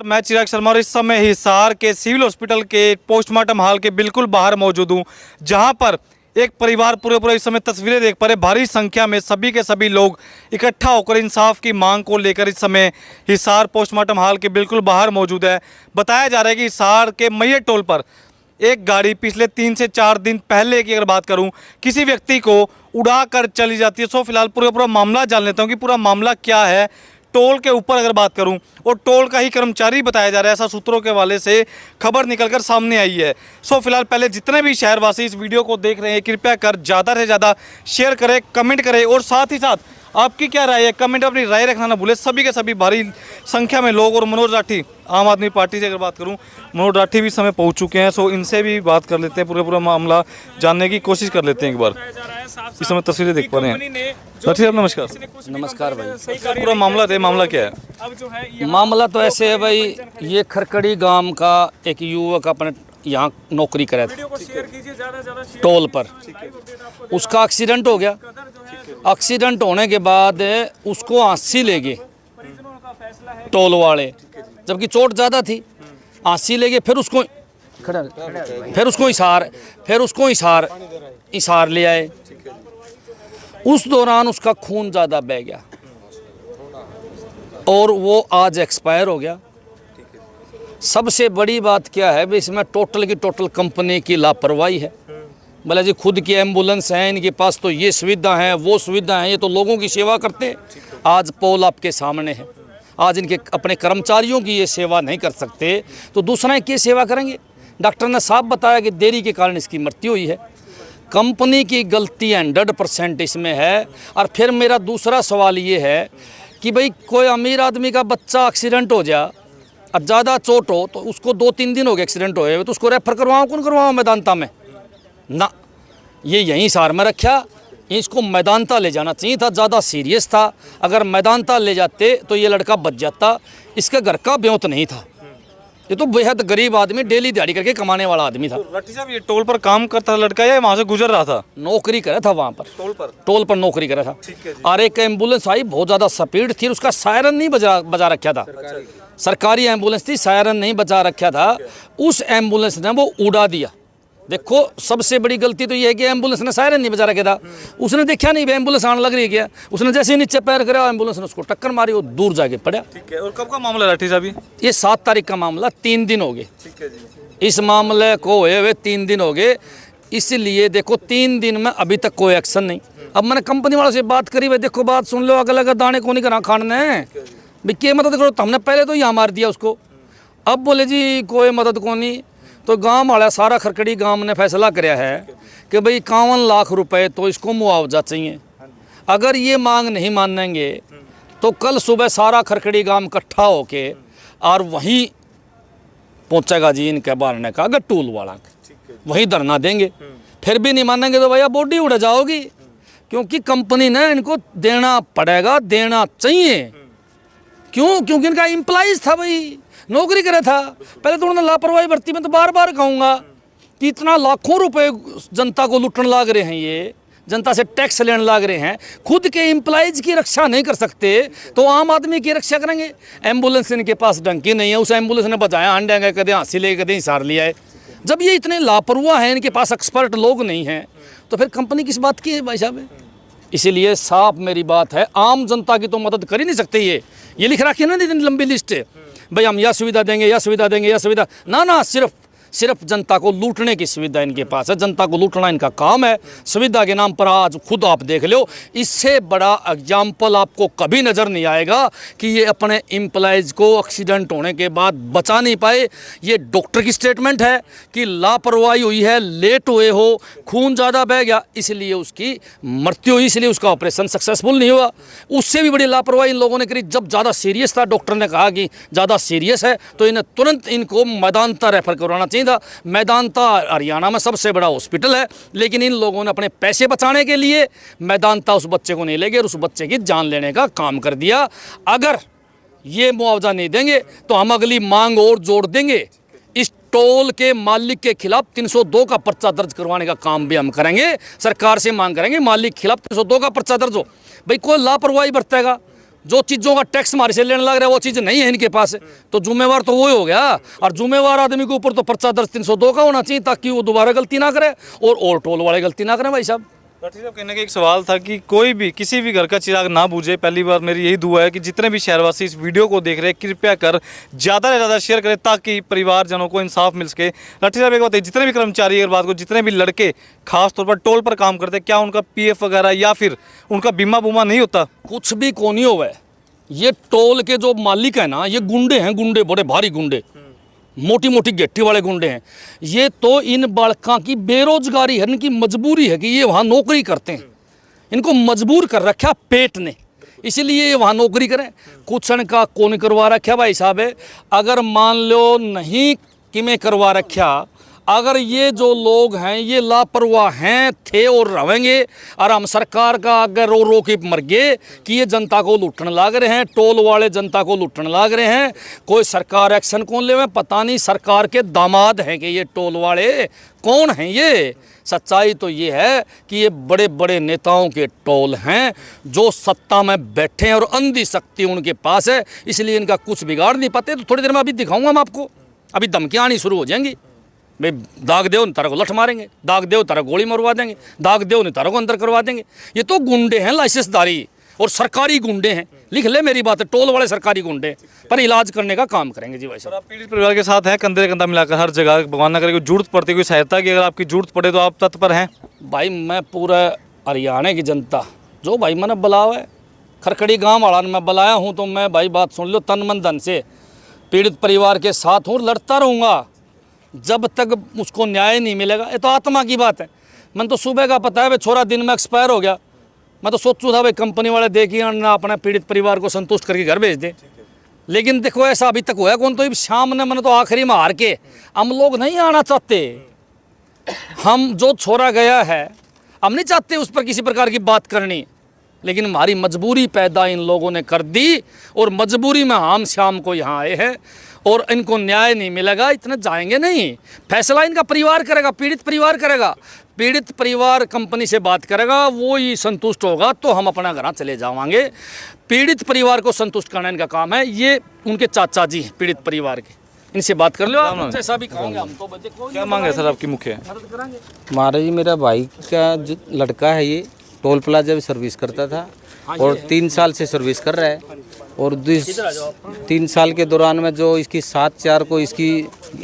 मैं चिराग शर्मा और इस समय हिसार के सिविल हॉस्पिटल के पोस्टमार्टम हॉल के बिल्कुल बाहर मौजूद हूँ, जहाँ पर एक परिवार पूरे इस समय तस्वीरें देख पा रहे। भारी संख्या में सभी के सभी लोग इकट्ठा होकर इंसाफ की मांग को लेकर इस समय हिसार पोस्टमार्टम हॉल के बिल्कुल बाहर मौजूद है। बताया जा रहा है कि हिसार के मैयर टोल पर एक गाड़ी पिछले 3 से 4 दिन पहले की अगर बात करूं, किसी व्यक्ति को उड़ा कर चली जाती है। सो फिलहाल पूरा मामला जान लेता हूं कि पूरा मामला क्या है। टोल के ऊपर अगर बात करूं, और टोल का ही कर्मचारी बताया जा रहा है, ऐसा सूत्रों के हवाले से खबर निकलकर सामने आई है। सो फिलहाल पहले जितने भी शहरवासी इस वीडियो को देख रहे हैं, कृपया कर ज़्यादा से ज़्यादा शेयर करें, कमेंट करें, और साथ ही साथ आपकी क्या राय है कमेंट अपनी राय रखना ना भूले। सभी के सभी भारी संख्या में लोग, और मनोज राठी आम आदमी पार्टी से अगर बात करूं, मनोज राठी भी समय पहुंच चुके हैं। सो इनसे भी बात कर लेते हैं, पूरा मामला जानने की कोशिश कर लेते हैं एक बार। इस समय तस्वीरें देख पा रहे हैं। राठी साहब नमस्कार। नमस्कार भाई। पूरा मामला क्या है? मामला तो ऐसे है भाई, ये खरकड़ी गांव का एक युवक अपने यहाँ नौकरी करे था टोल पर, उसका एक्सीडेंट हो गया। एक्सीडेंट होने के बाद उसको आंसी ले गए टोल वाले, जबकि चोट ज़्यादा थी। आंसी ले गए, फिर उसको हिसार ले आए। उस दौरान उसका खून ज़्यादा बह गया और वो आज एक्सपायर हो गया। सबसे बड़ी बात क्या है भाई, इसमें टोटल की टोटल कंपनी की लापरवाही है। भला जी खुद की एम्बुलेंस है, इनके पास तो ये सुविधा है, वो सुविधा है, ये तो लोगों की सेवा करते हैं। आज पोल आपके सामने है, आज इनके अपने कर्मचारियों की ये सेवा नहीं कर सकते तो दूसरा की सेवा करेंगे। डॉक्टर ने साफ बताया कि देरी के कारण इसकी मृत्यु हुई है। कंपनी की गलती 100% इसमें है। और फिर मेरा दूसरा सवाल ये है कि भाई कोई अमीर आदमी का बच्चा एक्सीडेंट हो जाए और ज़्यादा चोट हो तो उसको 2-3 दिन हो गए एक्सीडेंट हुए, तो उसको रेफर कौन करवाओ मैदानता में ना, ये यहीं हिसार में रखा। इसको मैदानता ले जाना चाहिए था, ज़्यादा सीरियस था। अगर मैदानता ले जाते तो ये लड़का बच जाता। इसके घर का ब्योत नहीं था, ये तो बेहद गरीब आदमी, डेली दिहाड़ी करके कमाने वाला आदमी था। राठी साहब ये टोल पर काम करता था लड़का या वहाँ से गुजर रहा था? नौकरी करे था वहाँ पर, टोल पर नौकरी करे था। और एक एम्बुलेंस आई, बहुत ज़्यादा स्पीड थी, उसका सायरन नहीं बजा रखा था। सरकारी एम्बुलेंस थी, सायरन नहीं बजा रखा था। उस एम्बुलेंस ने वो उड़ा दिया। देखो सबसे बड़ी गलती तो ये है कि एम्बुलेंस ने सायरन नहीं बजा रखा था। उसने देखा नहीं एम्बुलेंस आने लग रही है क्या, उसने जैसे ही नीचे पैर करा एम्बुलेंस ने उसको टक्कर मारी, वो दूर जाके पड़ा। ठीक है। और कब का मामला राठी साहब? ये 7 तारीख का मामला, 3 दिन हो गए इस मामले को हुए 3 दिन हो गए। इसलिए देखो 3 दिन में अभी तक कोई एक्शन नहीं। अब मैंने कंपनी वालों से बात करी, भाई देखो बात सुन लो, अगल अगल दाने को नहीं करा खाने भाई, क्या मदद करो। तो हमने पहले तो यहाँ मार दिया उसको, अब बोले जी कोई मदद को नहीं। तो गांव वाला सारा खरकड़ी गांव ने फैसला कराया है कि भाई 51 लाख रुपए तो इसको मुआवजा चाहिए। अगर ये मांग नहीं मानेंगे तो कल सुबह सारा खरकड़ी गांव इकट्ठा होके और वहीं पहुंचेगा जी इनके बारने का गट्टूल वाला, वहीं धरना देंगे। फिर भी नहीं मानेंगे तो भैया बॉडी उड़ जाओगी, क्योंकि कंपनी ने इनको देना पड़ेगा, देना चाहिए। क्यों? क्योंकि इनका एम्प्लॉइज था भाई, नौकरी करे था। पहले तो उन्होंने लापरवाही बरती। मैं तो बार बार कहूँगा कि इतना लाखों रुपए जनता को लूटने लाग रहे हैं, ये जनता से टैक्स लेने लाग रहे हैं, खुद के एम्प्लॉइज की रक्षा नहीं कर सकते तो आम आदमी की रक्षा करेंगे। एम्बुलेंस इनके पास डंकी नहीं है, उस एम्बुलेंस ने बजाया अंडेंगे, कदे हांसी ले कदे हिसार लिया है। जब ये इतने लापरवाह हैं, इनके पास एक्सपर्ट लोग नहीं हैं, तो फिर कंपनी किस बात की है भाई साहब? इसीलिए साफ मेरी बात है, आम जनता की तो मदद कर ही नहीं सकते। ये लिख रखी है ना इतनी लंबी लिस्ट है, भाई हम यह सुविधा देंगे, यह सुविधा देंगे, यह सुविधा ना, सिर्फ जनता को लूटने की सुविधा इनके पास है। जनता को लूटना इनका काम है सुविधा के नाम पर। आज खुद आप देख लो, इससे बड़ा एग्जाम्पल आपको कभी नज़र नहीं आएगा कि ये अपने एम्प्लॉइज को एक्सीडेंट होने के बाद बचा नहीं पाए। ये डॉक्टर की स्टेटमेंट है कि लापरवाही हुई है, लेट हुए हो, खून ज़्यादा बह गया, इसलिए उसकी मृत्यु हुई, इसलिए उसका ऑपरेशन सक्सेसफुल नहीं हुआ। उससे भी बड़ी लापरवाही इन लोगों ने करी। जब ज़्यादा सीरियस था, डॉक्टर ने कहा कि ज़्यादा सीरियस है, तो इन्हें तुरंत इनको मैदानता रेफर करवाना चाहिए था। मैदानता हरियाणा में सबसे बड़ा हॉस्पिटल है, लेकिन इन लोगों ने अपने पैसे बचाने के लिए मैदानता उस बच्चे को नहीं ले गए और उस बच्चे की जान लेने का काम कर दिया। अगर ये मुआवजा नहीं देंगे तो हम अगली मांग और जोड़ देंगे। इस टोल के मालिक के खिलाफ 302 का पर्चा दर्ज करवाने का काम भी हम करेंगे। सरकार से मांग करेंगे मालिक के खिलाफ 302 का पर्चा दर्ज हो। भाई कोई लापरवाही बरतेगा, जो चीज़ों का टैक्स हमारे से लेने लग रहा है वो चीज़ नहीं है इनके पास, तो जुम्मेवार तो वो ही हो गया। और जुम्मेवार आदमी के ऊपर तो पर्चा दर्ज 302 का होना चाहिए, ताकि वो दोबारा गलती ना करे और टोल वाले गलती ना करें भाई साहब। राठी साहब, कहने का एक सवाल था कि कोई भी किसी भी घर का चिराग ना बूझे। पहली बार मेरी यही दुआ है कि जितने भी शहरवासी इस वीडियो को देख रहे हैं, कृपया कर ज़्यादा से ज़्यादा शेयर करें ताकि परिवारजनों को इंसाफ मिल सके। राठी साहब, एक बात है, जितने भी कर्मचारी अगर बात को, जितने भी लड़के खास तौर पर टोल पर काम करते हैं, क्या उनका PF वगैरह या फिर उनका बीमा बूमा नहीं होता? कुछ भी कोनी होवे। ये टोल के जो मालिक है ना, ये गुंडे हैं, गुंडे बड़े भारी गुंडे, मोटी मोटी गेट्टी वाले गुंडे हैं। ये तो इन बालकों की बेरोजगारी है, इनकी मजबूरी है कि ये वहाँ नौकरी करते हैं। इनको मजबूर कर रखा पेट ने, इसीलिए ये वहाँ नौकरी करें। कुछ का कौन करवा रखा भाई साहब है। अगर मान लो नहीं कि मैं करवा रखा, अगर ये जो लोग हैं ये लापरवाह हैं, थे और रहेंगे, और हम सरकार का अगर रो रो के मर गए कि ये जनता को लूटने लाग रहे हैं, टोल वाले जनता को लूटने लाग रहे हैं, कोई सरकार एक्शन कौन ले? पता नहीं, सरकार के दामाद हैं कि ये टोल वाले कौन हैं? ये सच्चाई तो ये है कि ये बड़े बड़े नेताओं के टोल हैं जो सत्ता में बैठे हैं और अंधी शक्ति उनके पास है, इसलिए इनका कुछ बिगाड़ नहीं पाते। तो थोड़ी देर में अभी दिखाऊंगा मैं आपको, अभी धमकियाँ आनी शुरू हो जाएंगी। भाई दाग देव तारा को लठ मारेंगे, दाग देव तारा गोली मरवा देंगे, दाग देव ने तारा को अंदर करवा देंगे। ये तो गुंडे हैं, लाइसेंसदारी और सरकारी गुंडे हैं। लिख ले मेरी बात, टोल वाले सरकारी गुंडे, पर इलाज करने का काम करेंगे जी भाई साहब। आप पीड़ित परिवार के साथ हैं, कंधे कंधा मिलाकर हर जगह, भगवान ना करे कोई जरूरत पड़ती, कोई सहायता की अगर आपकी जरूरत पड़े तो आप तत्पर हैं? भाई मैं पूरा हरियाणा की जनता जो भाई मैंने बुलावा है, खरखड़ी गाँव वाला मैं बुलाया हूँ, तो मैं भाई बात सुन लो, तन मन धन से पीड़ित परिवार के साथ हूँ, लड़ता रहूँगा जब तक उसको न्याय नहीं मिलेगा। ये तो आत्मा की बात है। मैंने तो सुबह का पता है भाई, छोरा दिन में एक्सपायर हो गया। मैं तो सोचूँ था भाई कंपनी वाले देखिए ना अपना पीड़ित परिवार को संतुष्ट करके घर भेज दे, लेकिन देखो ऐसा अभी तक हुआ है कौन? तो शाम ने मैंने तो आखिरी में हार के, हम लोग नहीं आना चाहते। हम जो छोरा गया है हम नहीं चाहते उस पर किसी प्रकार की बात करनी, लेकिन हमारी मजबूरी पैदा इन लोगों ने कर दी और मजबूरी में हम शाम को यहाँ आए हैं और इनको न्याय नहीं मिलेगा, इतने जाएंगे नहीं। फैसला इनका परिवार करेगा, पीड़ित परिवार करेगा। पीड़ित परिवार कंपनी से बात करेगा, वो ही संतुष्ट होगा तो हम अपना घर चले जावांगे। पीड़ित परिवार को संतुष्ट करना इनका काम है। ये उनके चाचा जी हैं पीड़ित परिवार के, इनसे बात कर लो आप, जैसा भी कहोगे हम तो देखो। क्या मांग है सर आपकी मुख्य? मदद करांगे। महाराज जी, मेरा भाई का जो लड़का है ये टोल प्लाजा में सर्विस करता था और 3 साल से सर्विस कर रहा है, और 3 साल के दौरान में जो इसकी 7/4 को इसकी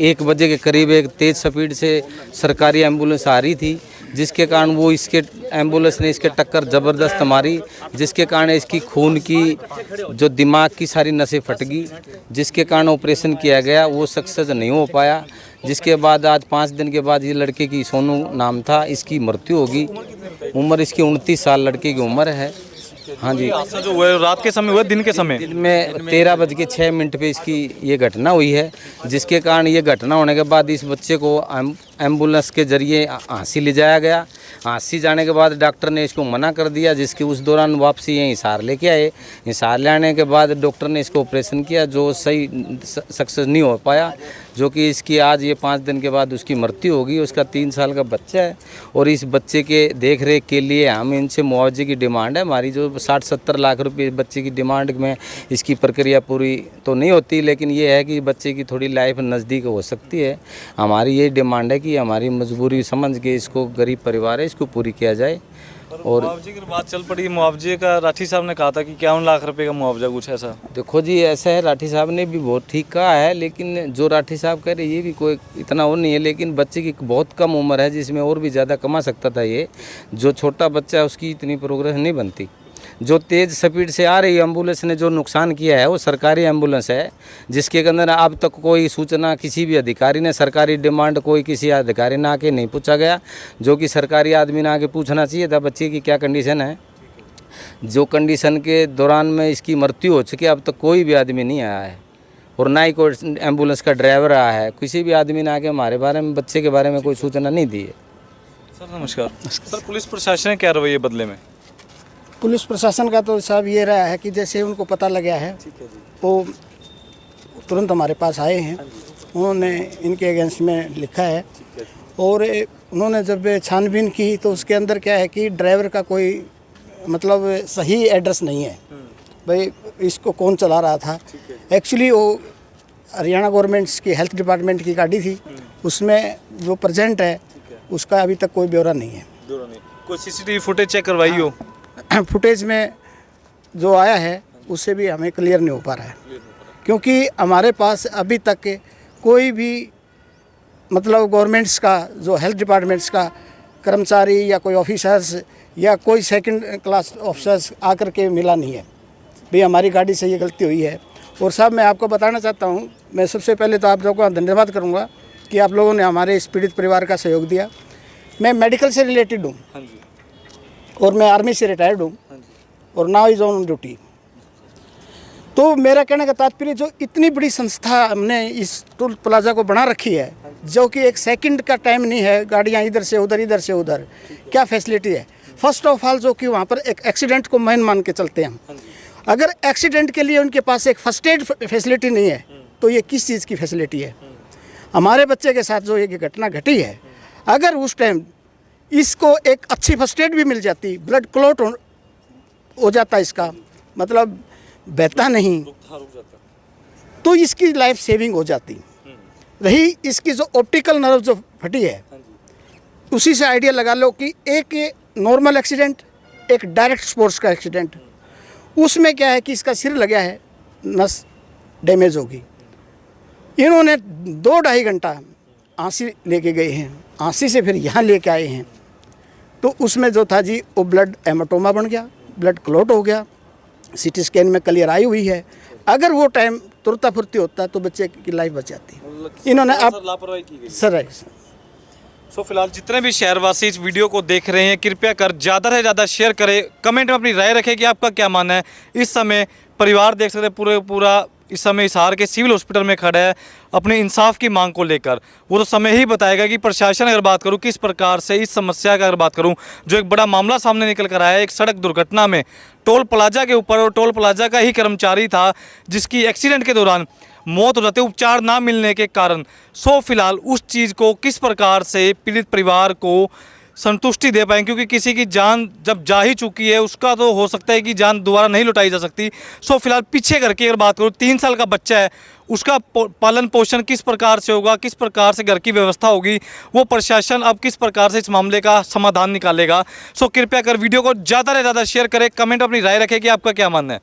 1 बजे के करीब एक तेज़ स्पीड से सरकारी एम्बुलेंस आ रही थी, जिसके कारण वो इसके एम्बुलेंस ने इसके टक्कर ज़बरदस्त मारी, जिसके कारण इसकी खून की जो दिमाग की सारी नसें फट गई, जिसके कारण ऑपरेशन किया गया, वो सक्सेस नहीं हो पाया। जिसके बाद आज 5 दिन के बाद ये लड़के की सोनू नाम था, इसकी मृत्यु होगी। उम्र इसकी 29 साल लड़के की उम्र है। हाँ जी, हादसा जो हुआ है रात के समय हुआ, दिन के समय? दिन में 13:06 पे इसकी ये घटना हुई है, जिसके कारण ये घटना होने के बाद इस बच्चे को एम्बुलेंस के जरिए हाँसी ले जाया गया। हाँसी जाने के बाद डॉक्टर ने इसको मना कर दिया, जिसके उस दौरान वापसी ये हिसार लेके आए। हिसार ले आने के बाद डॉक्टर ने इसको ऑपरेशन किया, जो सही सक्सेस नहीं हो पाया, जो कि इसकी आज ये 5 दिन के बाद उसकी मृत्यु होगी। उसका 3 साल का बच्चा है और इस बच्चे के देख रेख के लिए हम इनसे मुआवजे की डिमांड है हमारी, जो 60-70 लाख रुपए बच्चे की डिमांड में इसकी प्रक्रिया पूरी तो नहीं होती, लेकिन ये है कि बच्चे की थोड़ी लाइफ नज़दीक हो सकती है। हमारी ये डिमांड है कि हमारी मजबूरी समझ के इसको, गरीब परिवार है, इसको पूरी किया जाए। और मुआवजे की बात चल पड़ी, मुआवजे का राठी साहब ने कहा था कि 51 लाख रुपए का मुआवजा, कुछ ऐसा? देखो जी, ऐसा है, राठी साहब ने भी बहुत ठीक कहा है, लेकिन जो राठी साहब कह रहे ये भी कोई इतना वो नहीं है, लेकिन बच्चे की बहुत कम उम्र है जिसमें और भी ज़्यादा कमा सकता था ये। जो छोटा बच्चा है उसकी इतनी प्रोग्रेस नहीं बनती। जो तेज़ स्पीड से आ रही एम्बुलेंस ने जो नुकसान किया है वो सरकारी एम्बुलेंस है, जिसके अंदर अब तक कोई सूचना किसी भी अधिकारी ने, सरकारी डिमांड कोई किसी अधिकारी ने आके नहीं पूछा गया, जो कि सरकारी आदमी ने आके पूछना चाहिए था बच्चे की क्या कंडीशन है। जो कंडीशन के दौरान में इसकी मृत्यु हो चुकी है, अब तक कोई भी आदमी नहीं आया है और ना ही कोई एम्बुलेंस का ड्राइवर आया है। किसी भी आदमी ने आके हमारे बारे में, बच्चे के बारे में कोई सूचना नहीं दी है। सर नमस्कार। सर, पुलिस प्रशासन ने क्या रवैया बदले में? पुलिस प्रशासन का तो साहब ये रहा है कि जैसे उनको पता लग गया है वो तुरंत हमारे पास आए हैं, उन्होंने इनके अगेंस्ट में लिखा है और उन्होंने जब छानबीन की तो उसके अंदर क्या है कि ड्राइवर का कोई मतलब सही एड्रेस नहीं है। भाई इसको कौन चला रहा था। एक्चुअली वो हरियाणा गवर्नमेंट्स की हेल्थ डिपार्टमेंट की गाड़ी थी, उसमें जो प्रेजेंट है उसका अभी तक कोई ब्यौरा नहीं है। कोई सीसीटीवी फुटेज चेक करवाई हो? फुटेज में जो आया है उससे भी हमें क्लियर नहीं हो पा रहा है, क्योंकि हमारे पास अभी तक कोई भी मतलब गवर्नमेंट्स का जो हेल्थ डिपार्टमेंट्स का कर्मचारी या कोई ऑफिसर्स या कोई सेकंड क्लास ऑफिसर्स आकर के मिला नहीं है भाई हमारी गाड़ी से ये गलती हुई है। और साहब मैं आपको बताना चाहता हूँ, मैं सबसे पहले तो आप लोगों का धन्यवाद करूँगा कि आप लोगों ने हमारे इस पीड़ित परिवार का सहयोग दिया। मैं मेडिकल से रिलेटेड हूँ और मैं आर्मी से रिटायर्ड हूँ और नाउ इज़ ऑन ड्यूटी। तो मेरा कहने का तात्पर्य जो इतनी बड़ी संस्था हमने इस टोल प्लाजा को बना रखी है, जो कि एक सेकंड का टाइम नहीं है, गाड़ियाँ इधर से उधर, क्या फैसिलिटी है। फर्स्ट ऑफ ऑल जो कि वहाँ पर एक एक्सीडेंट को मेन मान के चलते हैं हम। अगर एक्सीडेंट के लिए उनके पास एक फर्स्ट एड फैसिलिटी नहीं है तो ये किस चीज़ की फैसिलिटी है। हमारे बच्चे के साथ जो ये घटना घटी है, अगर उस टाइम इसको एक अच्छी फर्स्ट एड भी मिल जाती, ब्लड क्लॉट हो जाता, इसका मतलब बहता नहीं, तो इसकी लाइफ सेविंग हो जाती। रही इसकी जो ऑप्टिकल नर्व जो फटी है, उसी से आइडिया लगा लो कि एक नॉर्मल एक्सीडेंट, एक डायरेक्ट स्पोर्ट्स का एक्सीडेंट, उसमें क्या है कि इसका सिर लगा है, नस डैमेज होगी। इन्होंने 2-2.5 घंटा आंसी लेके गए हैं, आंसी से फिर यहाँ लेके आए हैं, तो उसमें जो था जी वो ब्लड हेमाटोमा बन गया, ब्लड क्लॉट हो गया, सीटी स्कैन में क्लियर आई हुई है। अगर वो टाइम तुरता फुर्ती होता तो बच्चे की लाइफ बच जाती। इन्होंने अब लापरवाही की गई सर सो फिलहाल जितने भी शहरवासी इस वीडियो को देख रहे हैं, कृपया कर ज़्यादा से ज़्यादा शेयर करें, कमेंट में अपनी राय रखें कि आपका क्या मानना है। इस समय परिवार देख सकते हैं पूरा इस समय हिसार के सिविल हॉस्पिटल में खड़ा है अपने इंसाफ की मांग को लेकर। वो तो समय ही बताएगा कि प्रशासन अगर बात करूं किस प्रकार से इस समस्या का अगर बात करूं, जो एक बड़ा मामला सामने निकल कर आया है एक सड़क दुर्घटना में टोल प्लाजा के ऊपर, और टोल प्लाजा का ही कर्मचारी था जिसकी एक्सीडेंट के दौरान मौत हो जाती है उपचार ना मिलने के कारण। सो फिलहाल उस चीज़ को किस प्रकार से पीड़ित परिवार को संतुष्टि दे पाएँ, क्योंकि किसी की जान जब जा ही चुकी है उसका तो हो सकता है कि जान दोबारा नहीं लौटाई जा सकती। सो फिलहाल पीछे करके अगर बात करूँ, 3 साल का बच्चा है, उसका पालन पोषण किस प्रकार से होगा, किस प्रकार से घर की व्यवस्था होगी, वो प्रशासन अब किस प्रकार से इस मामले का समाधान निकालेगा। सो कृपया कर वीडियो को ज़्यादा से ज़्यादा शेयर करें, कमेंट अपनी राय रखें कि आपका क्या मानना है।